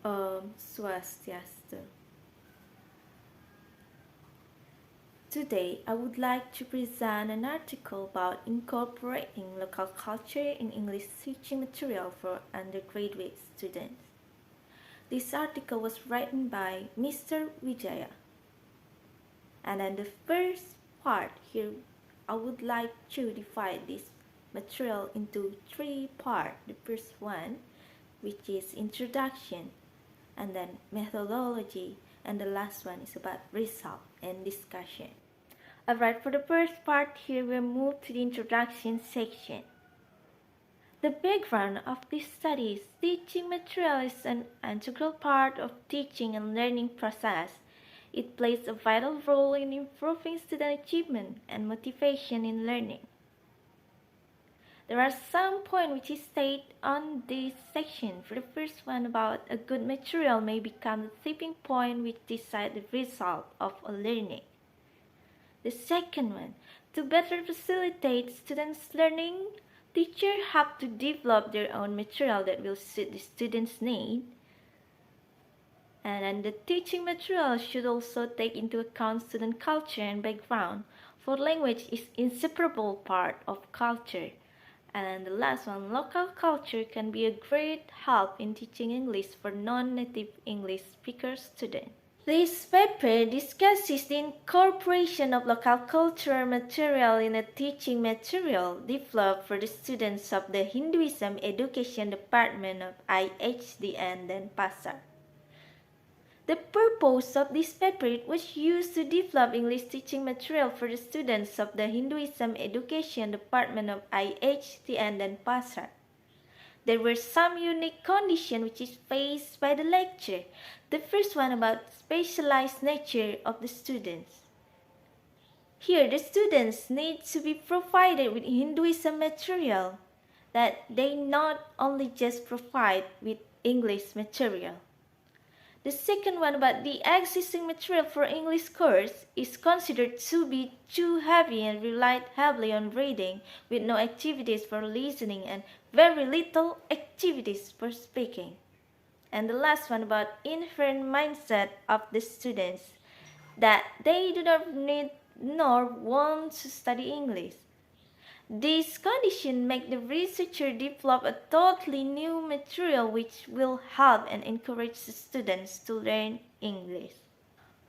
Swastiastu. Today, I would like to present an article about incorporating local culture in English teaching material for undergraduate students. This article was written by Mr. Wijaya. And then the first part here, I would like to divide this material into three parts. The first one, which is introduction, and then methodology, and the last one is about result and discussion. Alright, for the first part here, we'll move to the introduction section. The background of this study is teaching material is an integral part of teaching and learning process. It plays a vital role in improving student achievement and motivation in learning. There are some points which is stated on this section. For the first one, about a good material may become the tipping point which decides the result of a learning. The second one, to better facilitate students' learning, teachers have to develop their own material that will suit the students' need. And then the teaching material should also take into account student culture and background, for language is inseparable part of culture. And then the last one, local culture can be a great help in teaching English for non-native English speaker students. This paper discusses the incorporation of local cultural material in a teaching material developed for the students of the Hinduism Education Department of IHDN Denpasar. The purpose of this paper was used to develop English teaching material for the students of the Hinduism Education Department of IHDN Denpasar. There were some unique conditions which is faced by the lecture. The first one about specialized nature of the students. Here, the students need to be provided with Hinduism material, that they not only just provide with English material. The second one about the existing material for English course is considered to be too heavy and relied heavily on reading with no activities for listening and very little activities for speaking. And the last one about inherent mindset of the students, that they do not need nor want to study English. These conditions make the researcher develop a totally new material which will help and encourage the students to learn English.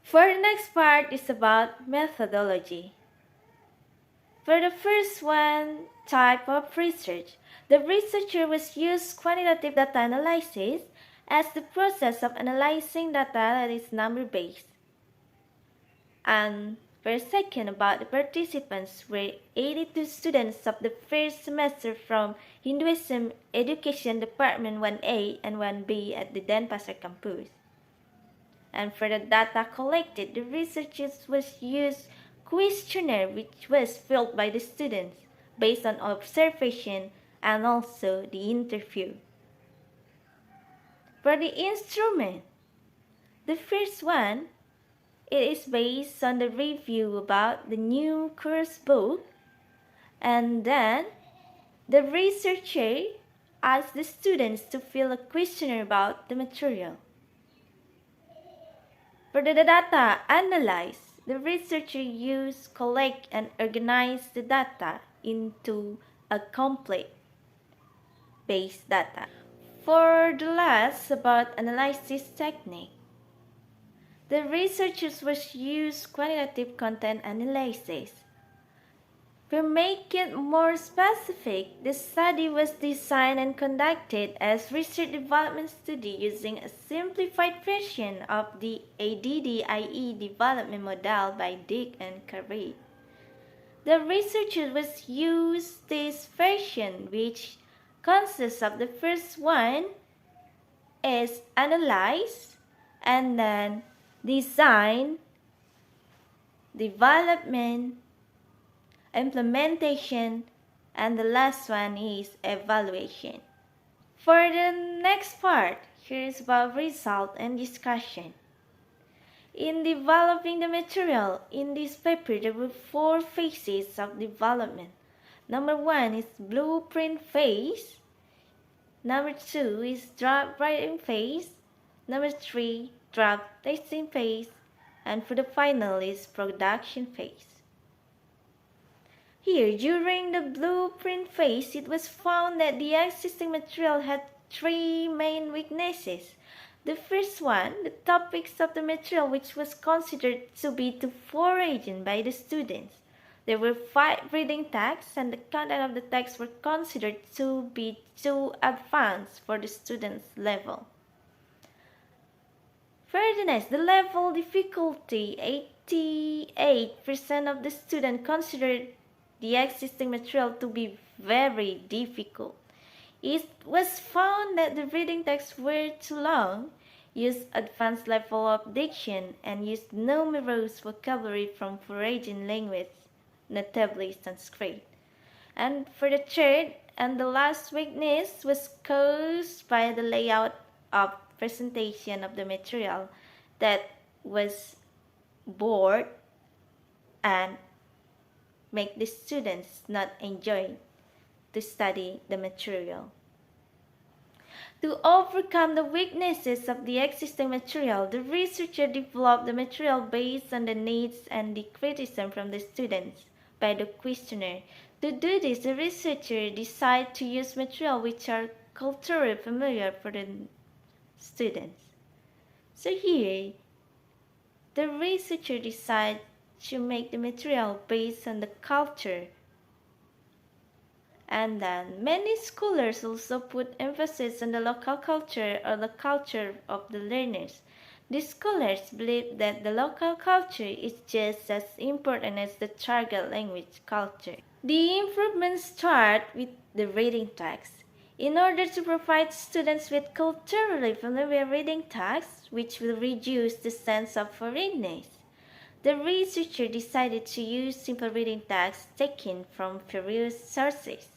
For the next part is about methodology. For the first one type of research, the researcher was used quantitative data analysis as the process of analyzing data that is number-based. And for second, about the participants were 82 students of the first semester from Hinduism Education Department 1A and 1B at the Denpasar campus. And for the data collected, the researchers was used questionnaire which was filled by the students based on observation and also the interview. For the instrument, the first one, it is based on the review about the new course book, and then the researcher asked the students to fill a questionnaire about the material. For the data analyzed, the researcher used, collect, and organize the data into a complete base data. For the last, about analysis technique, the researchers was used quantitative content analysis. To make it more specific, the study was designed and conducted as research development study using a simplified version of the ADDIE development model by Dick and Carey. The researchers was used this version, which consists of the first one is analyze, and then design, development, implementation, and the last one is evaluation. For the next part, here is about result and discussion. In developing the material, in this paper there were 4 phases of development. Number 1 is blueprint phase. Number 2 is draft writing phase. Number 3, draft testing phase. And for the final is production phase. Here, during the blueprint phase, it was found that the existing material had 3 main weaknesses. The first one, the topics of the material which was considered to be too foreign by the students. There were 5 reading texts and the content of the text were considered to be too advanced for the students' level. Furthermore, the level difficulty, 88% of the students considered the existing material to be very difficult. It was found that the reading texts were too long, used advanced level of diction, and used numerous vocabulary from foreign language, notably Sanskrit. And for the third and the last weakness was caused by the layout of presentation of the material that was bored and make the students not enjoy to study the material. To overcome the weaknesses of the existing material, the researcher developed the material based on the needs and the criticism from the students by the questionnaire. To do this, the researcher decided to use material which are culturally familiar for the students. So here, the researcher decided to make the material based on the culture. And then many scholars also put emphasis on the local culture or the culture of the learners. These scholars believe that the local culture is just as important as the target language culture. The improvements start with the reading text. In order to provide students with culturally familiar reading texts, which will reduce the sense of foreignness, the researcher decided to use simple reading texts taken from various sources.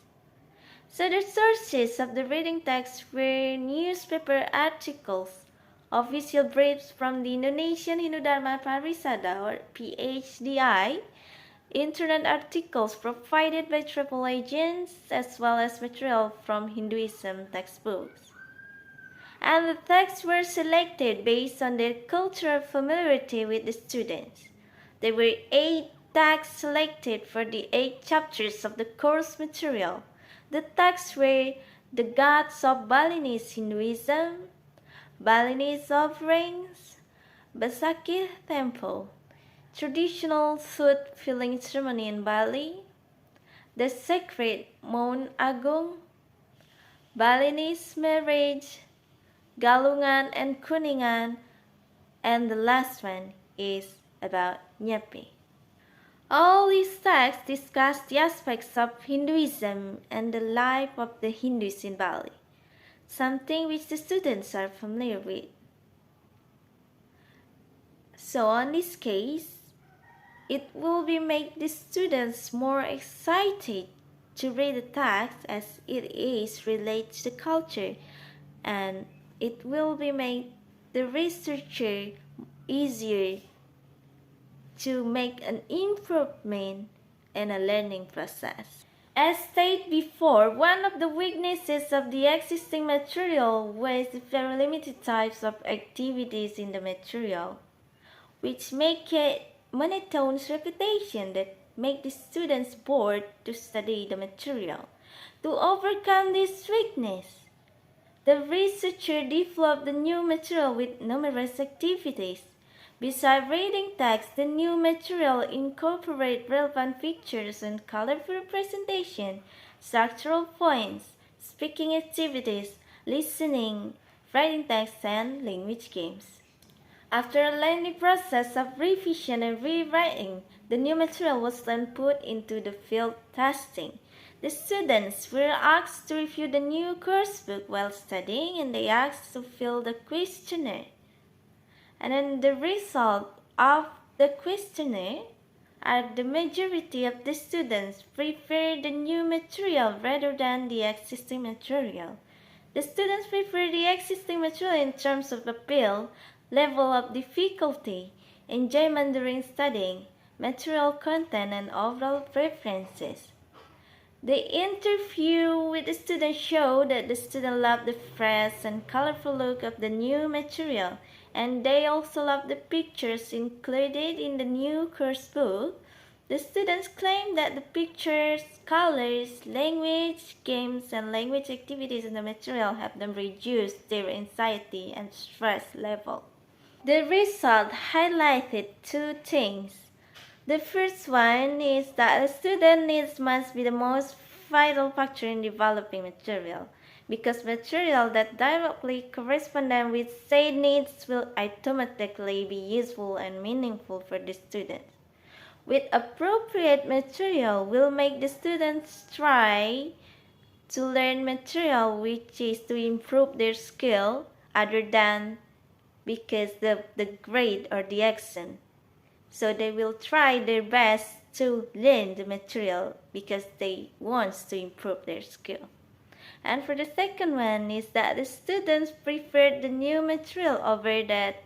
So the sources of the reading text were newspaper articles, official briefs from the Indonesian Hindu Dharma Parisada or PHDI, internet articles provided by travel agents, as well as material from Hinduism textbooks. And the texts were selected based on their cultural familiarity with the students. There were 8 texts selected for the 8 chapters of the course material. The texts were The Gods of Balinese Hinduism, Balinese Offerings, Besakih Temple, Traditional Food Filling Ceremony in Bali, The Sacred Mount Agung, Balinese Marriage, Galungan and Kuningan, and the last one is about Nyepi. All these texts discuss the aspects of Hinduism and the life of the Hindus in Bali, something which the students are familiar with. So on this case, it will be make the students more excited to read the text as it is related to the culture, and it will be make the researcher easier to make an improvement in a learning process. As stated before, one of the weaknesses of the existing material was the very limited types of activities in the material, which make it monotonous repetition that make the students bored to study the material. To overcome this weakness, the researcher developed the new material with numerous activities. Besides reading text, the new material incorporates relevant features and colorful presentation, structural points, speaking activities, listening, writing text, and language games. After a lengthy process of revision and rewriting, the new material was then put into the field testing. The students were asked to review the new coursebook while studying, and they asked to fill the questionnaire. And then the result of the questionnaire are the majority of the students prefer the new material rather than the existing material. The students prefer the existing material in terms of appeal, level of difficulty, enjoyment during studying, material content, and overall preferences. The interview with the student showed that the students loved the fresh and colorful look of the new material, and they also loved the pictures included in the new course book. The students claimed that the pictures, colors, language, games, and language activities in the material helped them reduce their anxiety and stress level. The result highlighted two things. The first one is that a student needs must be the most vital factor in developing material, because material that directly correspond with said needs will automatically be useful and meaningful for the student. With appropriate material will make the students try to learn material which is to improve their skill other than because the grade or the exam. So they will try their best to learn the material because they want to improve their skill. And for the second one is that the students prefer the new material over that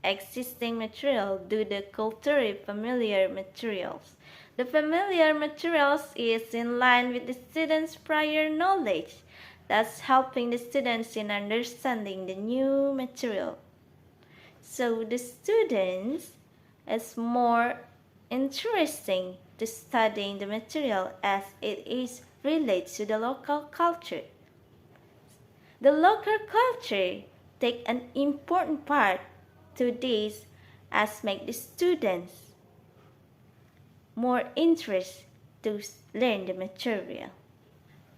existing material due to the culturally familiar materials. The familiar materials is in line with the students' prior knowledge, thus helping the students in understanding the new material. So the students is more interesting to studying the material as it is related to the local culture. The local culture take an important part to this as make the students more interest to learn the material.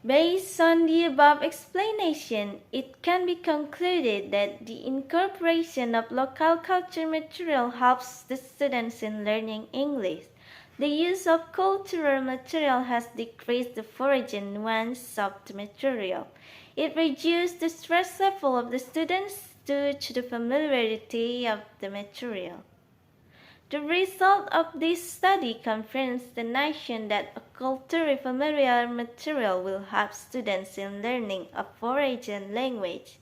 Based on the above explanation, it can be concluded that the incorporation of local culture material helps the students in learning English. The use of cultural material has decreased the foreign nuance of the material. It reduced the stress level of the students due to the familiarity of the material. The result of this study confirms the notion that a culturally familiar material will help students in learning a foreign language.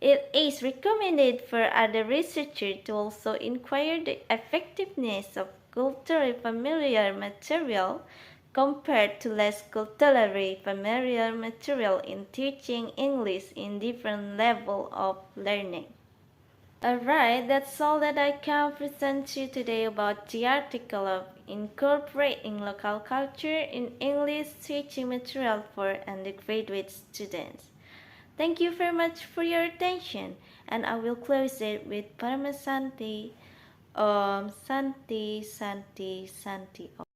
It is recommended for other researchers to also inquire the effectiveness of culturally familiar material compared to less culturally familiar material in teaching English in different level of learning. Alright, that's all that I can present to you today about the article of incorporating local culture in English teaching material for undergraduate students. Thank you very much for your attention, and I will close it with Paramasanti Om Santi Santi Santi Om.